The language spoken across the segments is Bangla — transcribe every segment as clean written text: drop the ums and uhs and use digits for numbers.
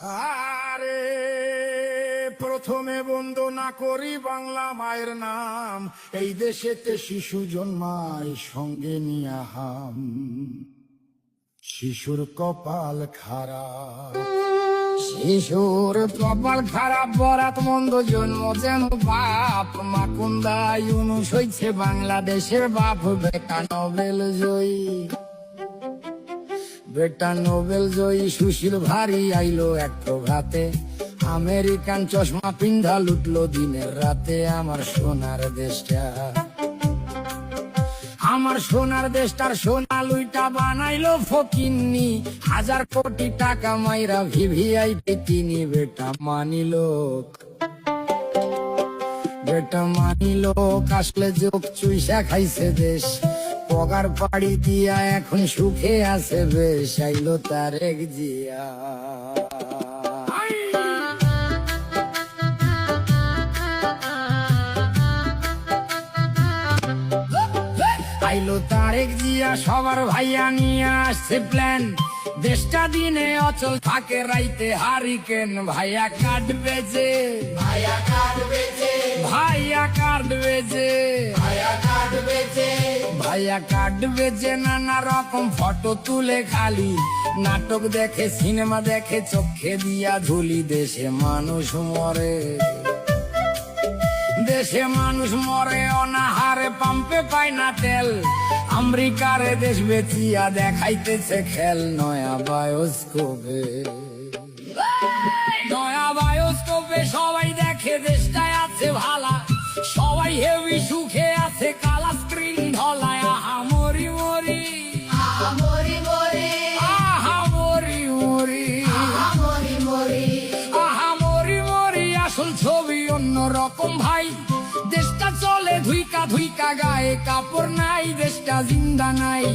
আরে প্রথমে বন্দনা করি বাংলা মায়ের নাম। এই দেশেতে শিশু জন্মায় সঙ্গে নিয়া হাম। শিশুর কপাল খারাপ, শিশুর কপাল খারাপ, বরাত মন্দ জন্ম যেন বাপ। মাকুন্দা ইউনুস হইছে বাংলাদেশের বাপ। বেটা নোবেল জয়ী, বেটা নোবেল জয়ী সুশীল ভারী আইলো এক প্রভাতে। আমেরিকান চশমা পিন্ধা লুটলো দিনের রাতে। আমার সোনার দেশটা, আমার সোনার দেশটার সোনা লুইটা বানাইলো ফকিন্নি। 1000 কোটি টাকা মাইরা ভিভিআইপি তিনি। বেটা মানিলো, বেটা মানিলো আসলে যোগ চুইসা খাইছে দেশ। পগার পাড়ি দিয়া এখন সুখে আছে বেশ। আইলো তারেক জিয়া, আইলো তারেক জিয়া সবার ভাইয়া নিয়ে আসছে প্ল্যান। দেশটা দিনে অচল থাকে, রাইতে হারিকেন। ভাইয়া কাটবে যে, ভাইয়া কাটবে যে, ভাইয়া কাটবে যে, ভাইয়া কাটবে যে, ভাইয়া কাটবে যে। নানা রকম ফটো তুলে খালি, নাটক দেখে, সিনেমা দেখে, চোখে দিয়া ধুলি। দেশে মানুষ মরে, দেশে মানুষ মরে অনাহারে, পাম্পে পায় না তেল। আমেরিকারে দেশ বেচিয়া দেখাইতেছে খেল। নয়া বায়োস্কোপে, নয়া বায়োস্কোপে সবাই দেখে দেশটায় আছে ভালা। সবাই হেভি সুখে আছে, কালা স্ক্রিন ধলায়। আহা মরি মরি, আহা মরি মরি, আহা মরি মরি, আহা মরি মরি, আহা মরি মরি। আসল ছবি অন্য রকম ভাই। দেশটা চলে ধুইকা ধুইকা, গায়ে কাপড় নাই। দেশটা জিন্দা নাই,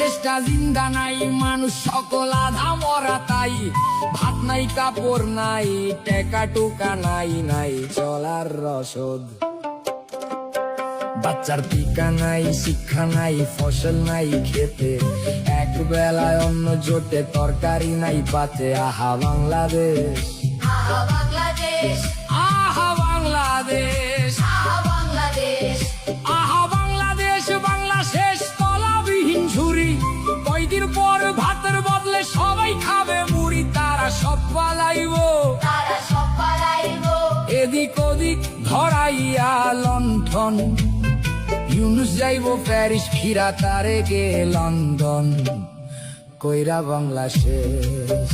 দেশটা জিন্দা নাই। মানুষ সকল আধা মরা তাই। ভাত নাই, কাপড় নাই, টাকা টুকা নাই, নাই চলার রসদ। বাচ্চার টিকা নাই, শিক্ষা নাই, ফসল নাই খেতে। এক বেলায় অন্ন জোটে, তরকারি নাই পাতে। আহা বাংলাদেশ, আহা বাংলাদেশ, আহা বাংলাদেশ, আহা বাংলাদেশ, আহা বাংলাদেশ। বাংলা শেষ তলাবিহীন ঝুরি। কয়দিন পর ভাতের বদলে সবাই খাবে মুড়ি। তারা সব পালাইবো, তারা সব পালাইবো। এদিক ওদিক ধরাইয়া লণ্ঠন। ইউনুস যাইবো প্যারিস, ফিরা তারেকে লন্ডন। কইরা বাংলা শেষ,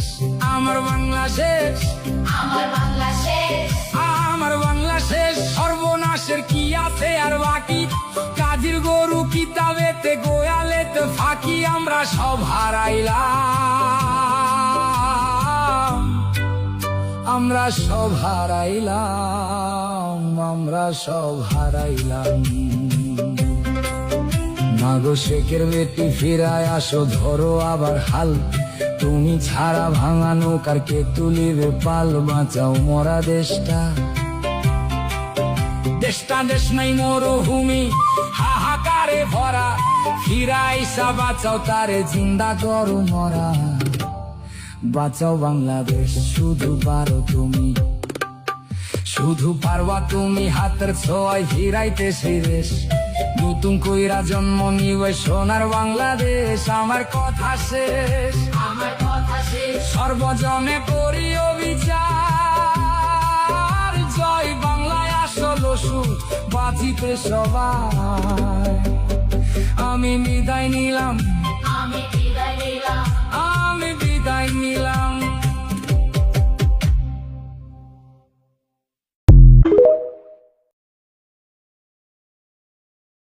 আমার বাংলা শেষ, আমার বাংলা শেষ, আমার বাংলা শেষ। সর্বনাশের কি আছে আর বাকি? কাজীর গরু কিতাবেতে, গোয়ালেতে ফাঁকি। আমরা সব হারাইলাম, আমরা সব হারাইলাম, আমরা সব হারাইলাম। মাগো শেখের বেটি ফিরায় আসো, ধরো আবার হাল। তুমি ছাড়া ভাঙা নৌকার কে তুলিবে পাল? বাঁচাও মরা দেশটা, দেশটা দেশ নাই মরুভূমি হাহাকারে ভরা। ফিরাইসা বাঁচাও তারে, জিন্দা করো মরা। বাঁচাও বাংলাদেশ, শুধু পারো তুমি, শুধু পারবা তুমি। হাতের ছোঁয়ায় ফিরাইতে সেই দেশ। নতুন কইরা জন্ম নিবে সোনার বাংলাদেশ। আমার কথা শেষ, আমার কথা শেষ। সর্বজনে করি অবিচার। জয় বাংলায় আসল সুর, বাজিতে সবাই। আমি বিদায় নিলাম, আমি বিদায় নিলাম, আমি বিদায় নিলাম।